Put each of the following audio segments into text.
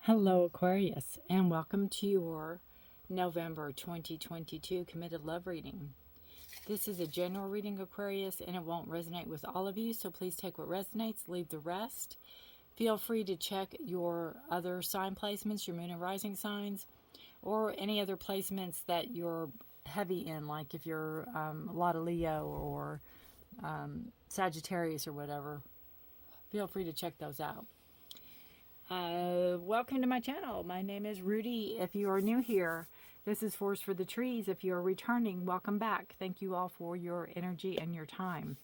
Hello, Aquarius, and welcome to your November 2022 Committed Love reading. This is a general reading, Aquarius, and it won't resonate with all of you, so please take what resonates, leave the rest. Feel free to check your other sign placements, your moon and rising signs, or any other placements that you're heavy in, like if you're a lot of Leo or Sagittarius or whatever. Feel free to check those out. Welcome to my channel. My name is Rudy. If you are new here, this is Forest for the Trees. If you are returning, welcome back. Thank you all for your energy and your time.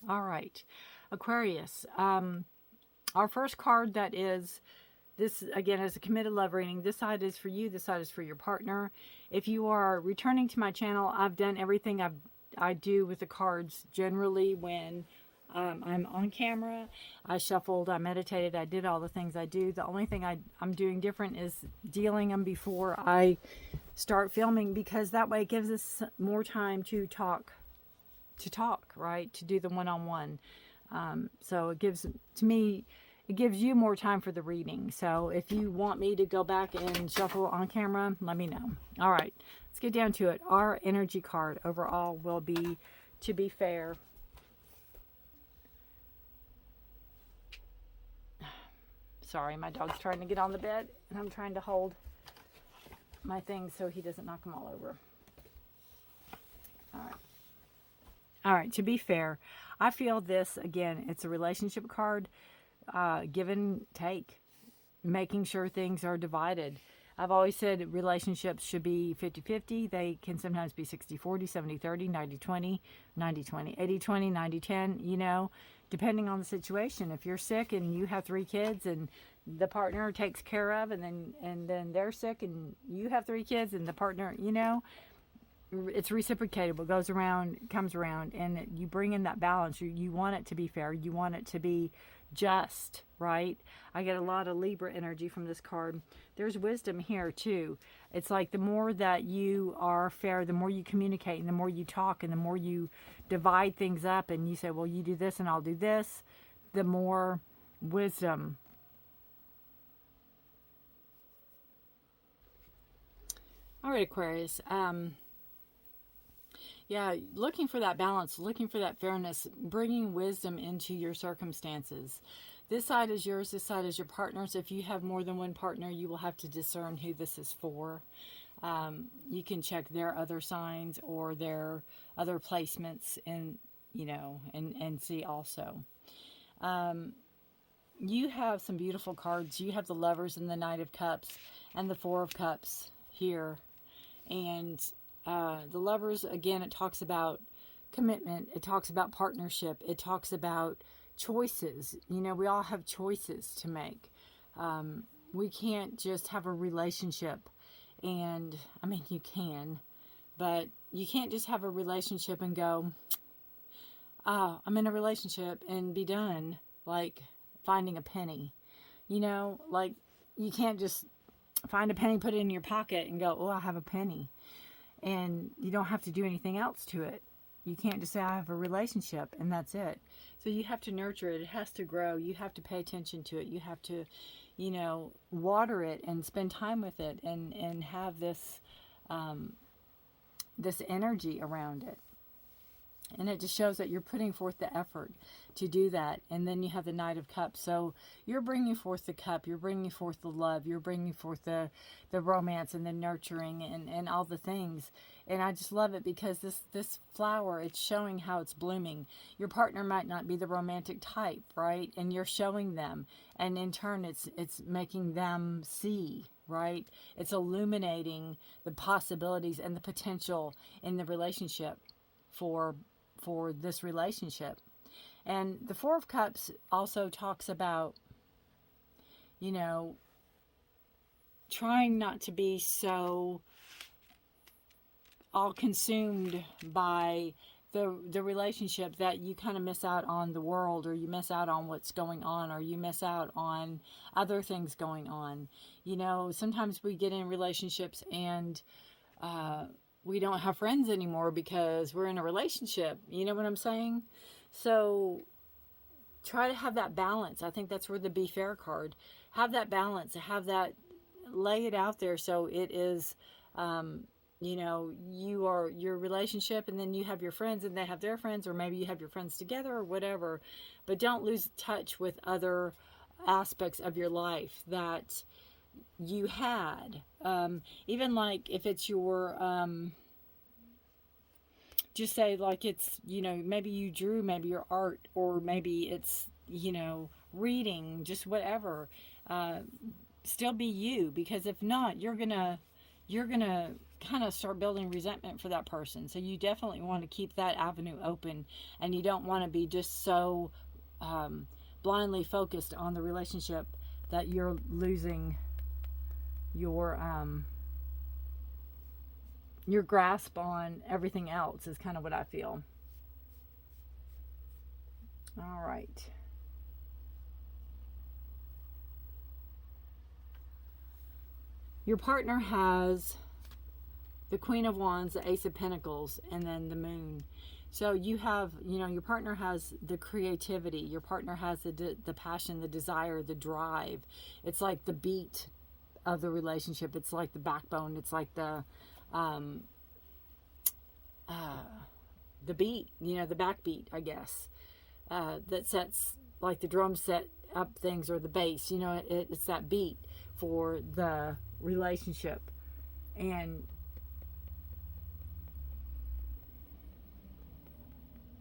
All right, Aquarius. Our first card that is this, again, is a committed love reading. This side is for you. This side is for your partner. If you are returning to my channel, I've done everything I do with the cards generally when I'm on camera. I shuffled, I meditated, I did all the things I do. The only thing I'm doing different is dealing them before I start filming, because that way it gives us more time to talk, right? To do the one-on-one. So it gives, to me, it gives you more time for the reading. So if you want me to go back and shuffle on camera, let me know. All right, let's get down to it. Our energy card overall will be, to be fair. Sorry, my dog's trying to get on the bed, and I'm trying to hold my things so he doesn't knock them all over. All right. All right, to be fair, I feel this, again, it's a relationship card, give and take, making sure things are divided. I've always said relationships should be 50-50. They can sometimes be 60-40, 70-30, 90-20, 90-20, 80-20, 90-10, you know, depending on the situation. If you're sick and you have 3 kids and the partner takes care of, and then they're sick and you have 3 kids and the partner, you know, it's reciprocatable. It goes around, comes around, and you bring in that balance. You want it to be fair. You want it to be just, right? I get a lot of Libra energy from this card. There's wisdom here too. It's like the more that you are fair, the more you communicate, and the more you talk, and the more you divide things up, and you say, well, you do this and I'll do this, the more wisdom. All right, Aquarius. Yeah, looking for that balance, looking for that fairness, bringing wisdom into your circumstances. This side is yours, this side is your partner's. If you have more than one partner, you will have to discern who this is for. You can check their other signs or their other placements, and you know, and see also. You have some beautiful cards. You have the Lovers and the Knight of Cups and the Four of Cups here. And the Lovers, again, it talks about commitment. It talks about partnership. It talks about choices. You know, we all have choices to make. We can't just have a relationship. And, I mean, you can. But you can't just have a relationship and go, I'm in a relationship, and be done. Like finding a penny. You know, like you can't just find a penny, put it in your pocket, and go, oh, I have a penny. And you don't have to do anything else to it. You can't just say, I have a relationship, and that's it. So you have to nurture it. It has to grow. You have to pay attention to it. You have to, you know, water it and spend time with it, and have this, this energy around it. And it just shows that you're putting forth the effort to do that. And then you have the Knight of Cups. So you're bringing forth the cup. You're bringing forth the love. You're bringing forth the romance and the nurturing and all the things. And I just love it because this flower, it's showing how it's blooming. Your partner might not be the romantic type, right? And you're showing them. And in turn, it's making them see, right? It's illuminating the possibilities and the potential in the relationship for this relationship. And the Four of Cups also talks about, you know, trying not to be so all consumed by the relationship that you kind of miss out on the world, or you miss out on what's going on, or you miss out on other things going on. You know, sometimes we get in relationships and we don't have friends anymore because we're in a relationship. You know what I'm saying? So try to have that balance. I think that's where the Be Fair card, have that balance, have that, lay it out there so it is, you know, you are your relationship, and then you have your friends and they have their friends, or maybe you have your friends together or whatever, but don't lose touch with other aspects of your life that you had. Even like if it's your, just say like it's, you know, maybe you drew, maybe your art, or maybe it's, you know, reading, just whatever. Still be you, because if not, you're gonna kind of start building resentment for that person. So you definitely want to keep that avenue open, and you don't want to be just so blindly focused on the relationship that you're losing your grasp on everything else, is kind of what I feel. All right. Your partner has the Queen of Wands, the Ace of Pentacles, and then the Moon. So you have, you know, your partner has the creativity. Your partner has the passion, the desire, the drive. It's like the beat of the relationship. It's like the backbone. It's like the beat, you know, the backbeat, I guess, that sets, like the drums set up things, or the bass, you know, it's that beat for the relationship. And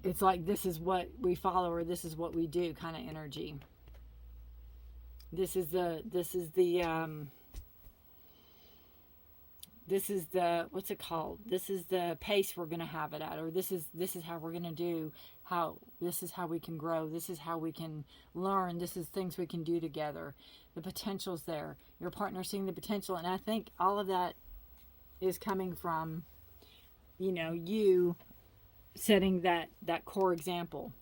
it's like, this is what we follow, or this is what we do kind of energy. This is the what's it called? This is the pace we're going to have it at, or this is how we're going to do, this is how we can grow, this is how we can learn, this is things we can do together. The potential's there. Your partner seeing the potential, and I think all of that is coming from, you know, you setting that core example.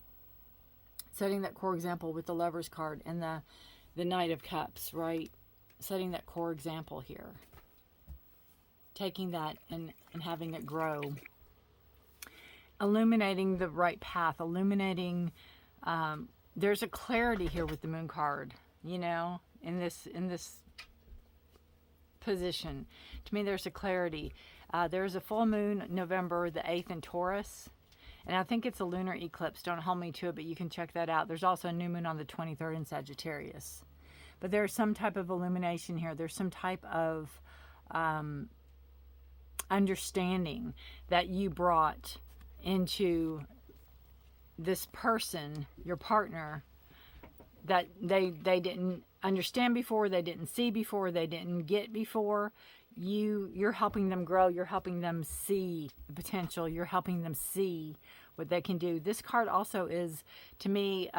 Setting that core example with the Lover's card and the Knight of Cups, right? Setting that core example here. Taking that and having it grow. Illuminating the right path. Illuminating, there's a clarity here with the Moon card, you know, in this position. To me, there's a clarity. There's a full moon November the 8th in Taurus. And I think it's a lunar eclipse. Don't hold me to it, but you can check that out. There's also a new moon on the 23rd in Sagittarius. But there's some type of illumination here. There's some type of understanding that you brought into this person, your partner, that they didn't understand before, they didn't see before, they didn't get before. You're helping them grow, you're helping them see the potential, you're helping them see what they can do. This card also is, to me,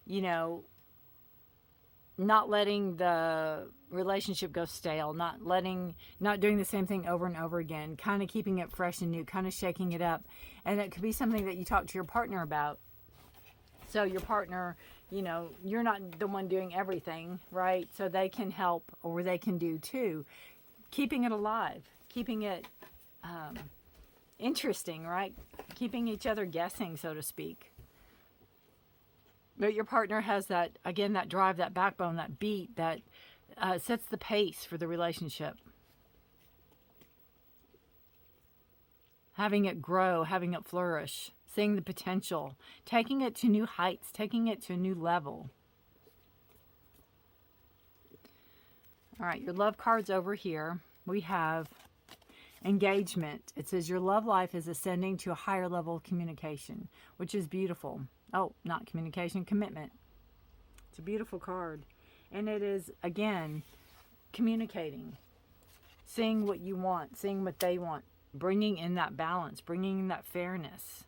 you know, not letting the relationship go stale, not doing the same thing over and over again, kind of keeping it fresh and new, kind of shaking it up. And it could be something that you talk to your partner about. So your partner, you know, you're not the one doing everything, right? So they can help, or they can do too. Keeping it alive, keeping it interesting, right? Keeping each other guessing, so to speak. But your partner has that, again, that drive, that backbone, that beat, that sets the pace for the relationship. Having it grow, having it flourish, seeing the potential, taking it to new heights, taking it to a new level. All right, your love card's over here. We have engagement. It says your love life is ascending to a higher level of communication, which is beautiful. Oh, not communication, commitment. It's a beautiful card. And it is, again, communicating, seeing what you want, seeing what they want, bringing in that balance, bringing in that fairness.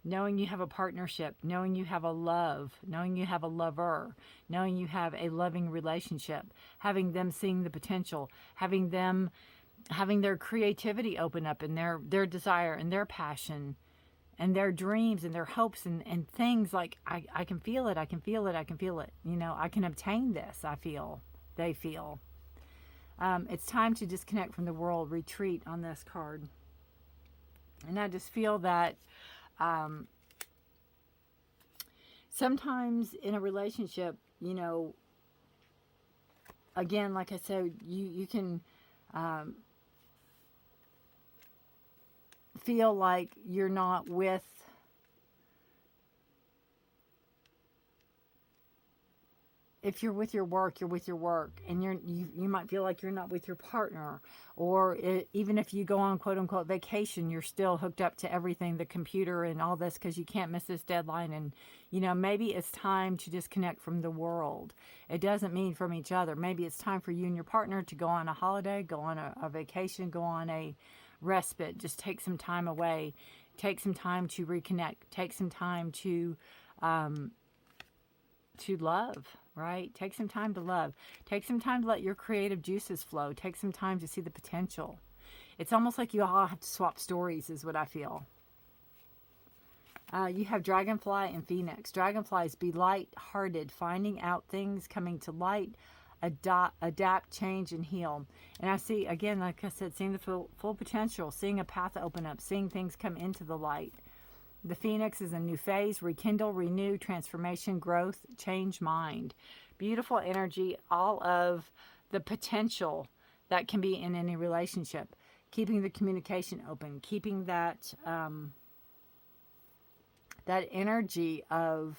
Knowing you have a partnership, knowing you have a love, knowing you have a lover, knowing you have a loving relationship, having them seeing the potential, having their creativity open up, and their desire and their passion and their dreams and their hopes and things like, I can feel it, I can feel it, I can feel it. You know, I can obtain this, they feel. It's time to disconnect from the world, retreat on this card. And I just feel that Sometimes in a relationship, you know, again, like I said, you can feel like you're not with, if you're with your work, you're with your work, and you might feel like you're not with your partner, or even if you go on quote unquote vacation, you're still hooked up to everything, the computer and all this, because you can't miss this deadline. And you know, maybe it's time to disconnect from the world. It doesn't mean from each other. Maybe it's time for you and your partner to go on a holiday, go on a vacation, go on a respite. Just take some time away, take some time to reconnect, take some time to love, right? Take some time to love. Take some time to let your creative juices flow. Take some time to see the potential. It's almost like you all have to swap stories, is what I feel. You have Dragonfly and Phoenix. Dragonflies, be light-hearted, finding out things, coming to light, adapt, change, and heal. And I see, again, like I said, seeing the full potential, seeing a path open up, seeing things come into the light. The Phoenix is a new phase, rekindle, renew, transformation, growth, change mind. Beautiful energy, all of the potential that can be in any relationship. Keeping the communication open, keeping that that energy of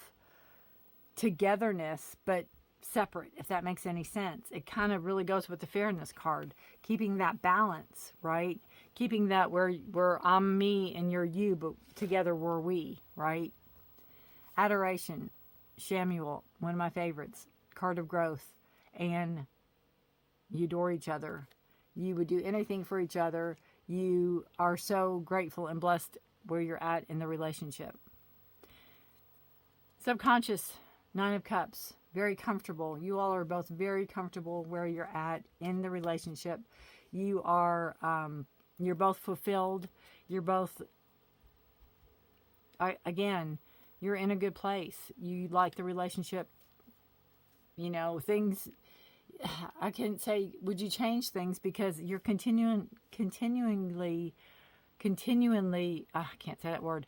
togetherness, but separate, if that makes any sense. It kind of really goes with the fairness card. Keeping that balance, right? Keeping that where I'm me and you're you, but together we're we, right? Adoration, Shamuel, one of my favorites. Card of growth. And you adore each other. You would do anything for each other. You are so grateful and blessed where you're at in the relationship. Subconscious, Nine of Cups. Very comfortable. You all are both very comfortable where you're at in the relationship. You are, you're both fulfilled. You're both, again, you're in a good place. You like the relationship. You know, things, I can't say, would you change things, because you're continually, I can't say that word,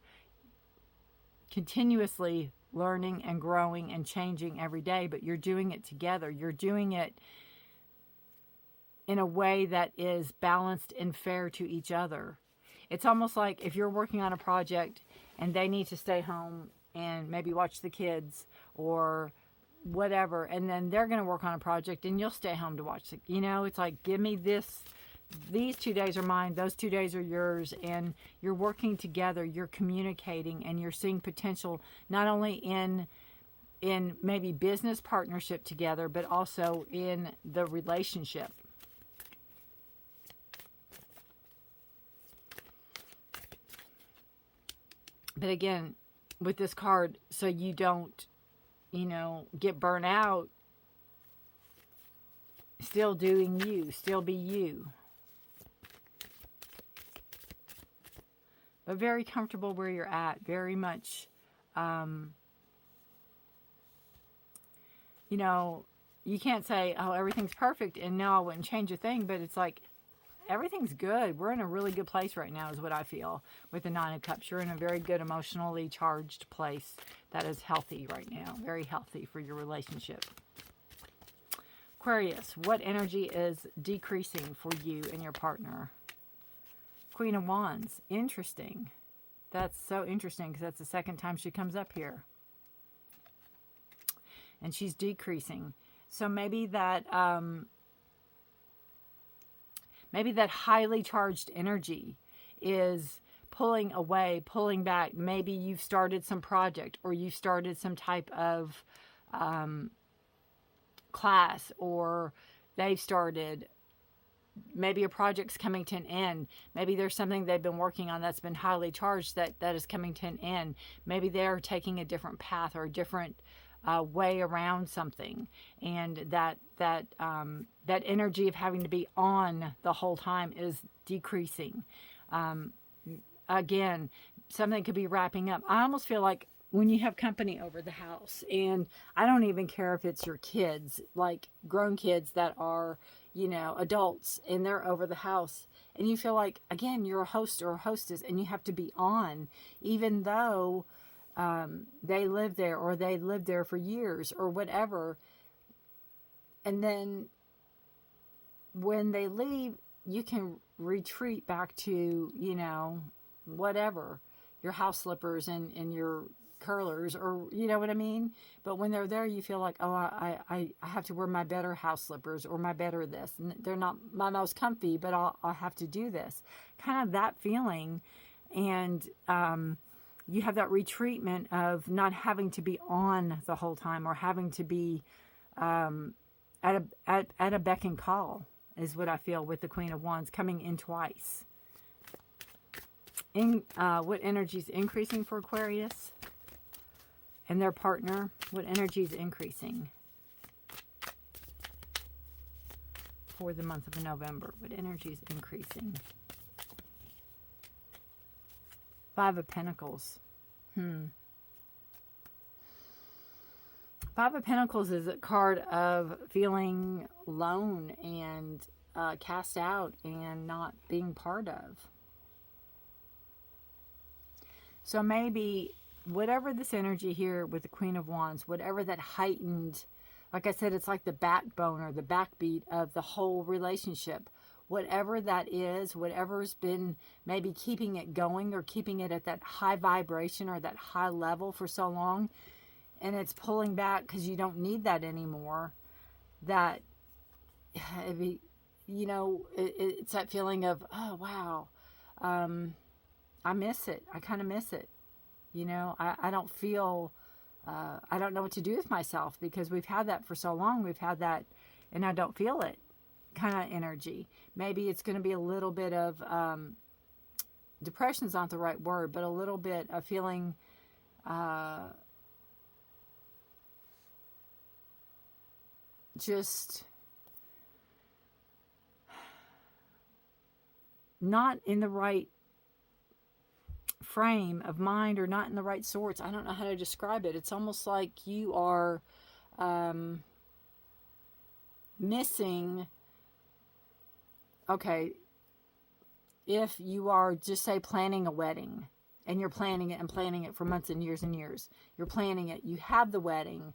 continuously learning and growing and changing every day, but you're doing it together. You're doing it in a way that is balanced and fair to each other. It's almost like if you're working on a project and they need to stay home and maybe watch the kids or whatever, and then they're going to work on a project and you'll stay home to watch the, you know, it's like, give me this, these 2 days are mine, those 2 days are yours, and you're working together, you're communicating, and you're seeing potential not only in maybe business partnership together, but also in the relationship. But again, with this card, so you don't, you know, get burnt out, still doing you, still be you. But very comfortable where you're at, very much, you know, you can't say, oh, everything's perfect and no, I wouldn't change a thing, but it's like, everything's good. We're in a really good place right now is what I feel with the Nine of Cups. You're in a very good emotionally charged place that is healthy right now, very healthy for your relationship. Aquarius, what energy is decreasing for you and your partner? Queen of Wands, interesting. That's so interesting because that's the second time she comes up here. And she's decreasing. So maybe that highly charged energy is pulling away, pulling back. Maybe you've started some project or you've started some type of class, or they've started, maybe a project's coming to an end. Maybe there's something they've been working on that's been highly charged that is coming to an end. Maybe they're taking a different path or a different way around something, and that energy of having to be on the whole time is decreasing. Again, something could be wrapping up. I almost feel like when you have company over the house, and I don't even care if it's your kids, like grown kids that are, you know, adults, and they're over the house, and you feel like, again, you're a host or a hostess and you have to be on, even though they live there, or they lived there for years or whatever. And then when they leave, you can retreat back to, you know, whatever, your house slippers and your curlers, or you know what I mean. But when they're there, you feel like, oh, I have to wear my better house slippers or my better this, and they're not my most comfy, but I'll have to do this, kind of that feeling. And you have that retreatment of not having to be on the whole time, or having to be at a beck and call, is what I feel with the Queen of Wands coming in twice. What energy is increasing for Aquarius and their partner? What energy is increasing for the month of November? What energy is increasing? Five of Pentacles. Five of Pentacles is a card of feeling alone and cast out and not being part of. So maybe whatever this energy here with the Queen of Wands, whatever that heightened, like I said, it's like the backbone or the backbeat of the whole relationship. Whatever that is, whatever's been maybe keeping it going or keeping it at that high vibration or that high level for so long, and it's pulling back because you don't need that anymore. That, you know, it's that feeling of, oh, wow, I miss it. I kind of miss it. You know, I don't feel, I don't know what to do with myself because we've had that for so long. We've had that, and I don't feel it kind of energy. Maybe it's going to be a little bit of, depression's not the right word, but a little bit of feeling, just not in the right frame of mind, or not in the right sorts. I don't know how to describe it. It's almost like you are missing. Okay, if you are, just say, planning a wedding, and you're planning it and planning it for months and years, you're planning it, you have the wedding,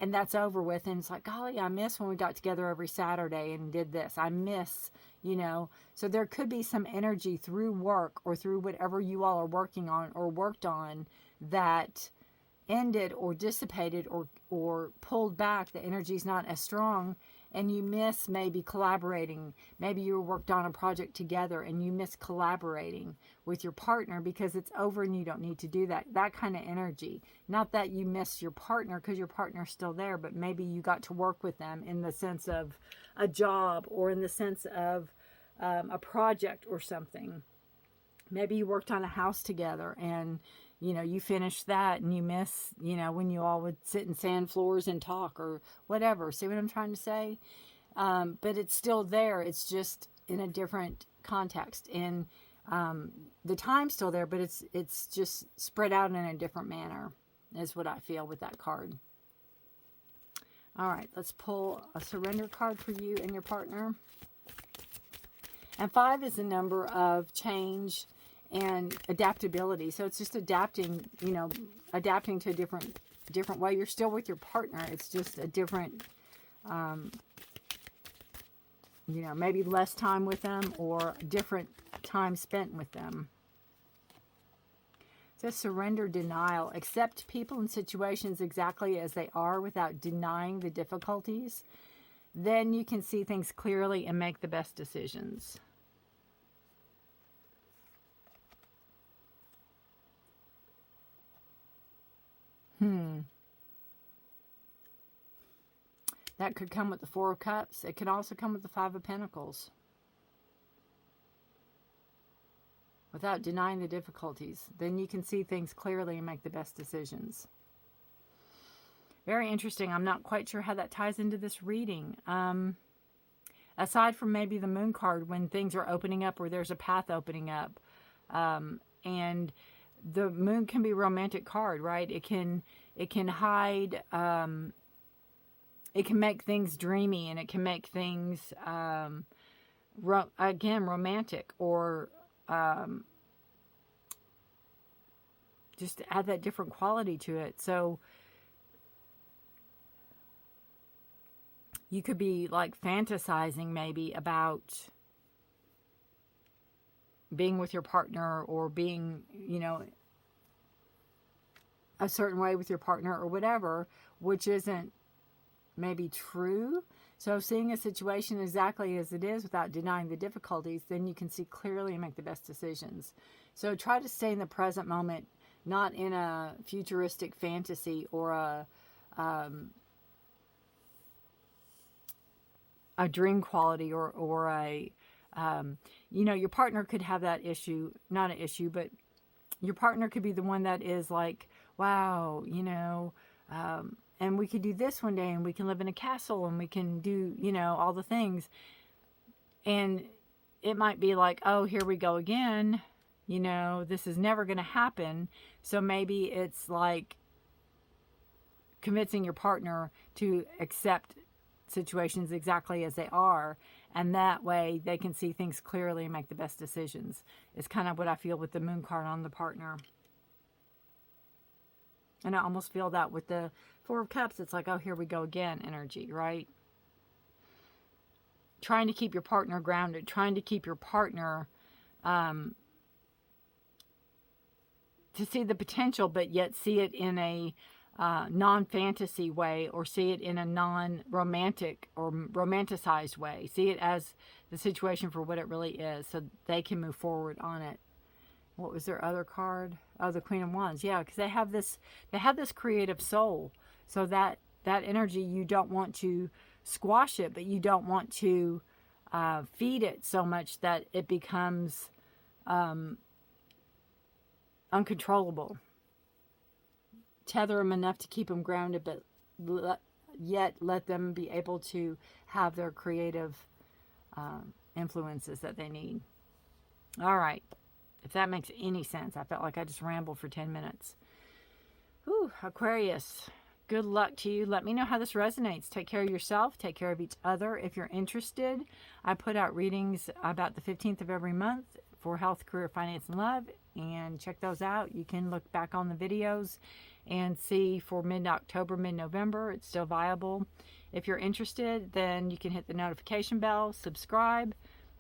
and that's over with, and it's like, golly, I miss when we got together every Saturday and did this. I miss, you know. So there could be some energy through work or through whatever you all are working on or worked on that ended or dissipated or pulled back. The energy's not as strong, and you miss maybe collaborating. Maybe you worked on a project together and you miss collaborating with your partner because it's over and you don't need to do that. That kind of energy. Not that you miss your partner because your partner's still there, but maybe you got to work with them in the sense of a job or in the sense of a project or something. Maybe you worked on a house together and, you know, you finished that and you miss, you know, when you all would sit in sand floors and talk or whatever. See what I'm trying to say? But it's still there. It's just in a different context. And the time's still there, but it's just spread out in a different manner is what I feel with that card. All right, let's pull a surrender card for you and your partner. And 5 is the number of change and adaptability. So it's just adapting, you know, adapting to a different way. You're still with your partner. It's just a different, you know, maybe less time with them or different time spent with them. It says surrender, denial. Accept people and situations exactly as they are without denying the difficulties. Then you can see things clearly and make the best decisions. That could come with the 4 of Cups. It could also come with the 5 of Pentacles. Without denying the difficulties. Then you can see things clearly and make the best decisions. Very interesting. I'm not quite sure how that ties into this reading. Aside from maybe the Moon card, when things are opening up or there's a path opening up. And the Moon can be a romantic card, right? It can hide... it can make things dreamy, and it can make things, again, romantic, or just add that different quality to it. So you could be like fantasizing maybe about being with your partner, or being, you know, a certain way with your partner or whatever, which isn't maybe true. So seeing a situation exactly as it is without denying the difficulties, then you can see clearly and make the best decisions. So try to stay in the present moment, not in a futuristic fantasy or a dream quality, or a, you know, your partner could have that issue, not an issue, but your partner could be the one that is like, wow, you know, and we could do this one day, and we can live in a castle, and we can do, you know, all the things. And it might be like, oh, here we go again. You know, this is never going to happen. So maybe it's like convincing your partner to accept situations exactly as they are. And that way they can see things clearly and make the best decisions. It's kind of what I feel with the moon card on the partner. And I almost feel that with the Four of Cups. It's like, oh, here we go again energy, right? Trying to keep your partner grounded, trying to keep your partner to see the potential, but yet see it in a non-fantasy way, or see it in a non-romantic or romanticized way. See it as the situation for what it really is, so they can move forward on it. What was their other card? Oh, the Queen of Wands. Yeah, because they have this creative soul. So that energy, you don't want to squash it, but you don't want to feed it so much that it becomes uncontrollable. Tether them enough to keep them grounded, but yet let them be able to have their creative influences that they need. All right. If that makes any sense. I felt like I just rambled for 10 minutes. Ooh, Aquarius. Good luck to you. Let me know how this resonates. Take care of yourself. Take care of each other. If you're interested, I put out readings about the 15th of every month for health, career, finance, and love. And check those out. You can look back on the videos and see for mid-October, mid-November. It's still viable. If you're interested, then you can hit the notification bell, subscribe.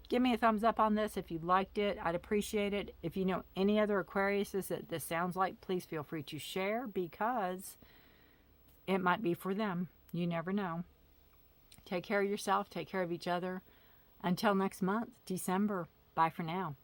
Give me a thumbs up on this if you liked it. I'd appreciate it. If you know any other Aquariuses that this sounds like, please feel free to share, because it might be for them. You never know. Take care of yourself. Take care of each other. Until next month, December. Bye for now.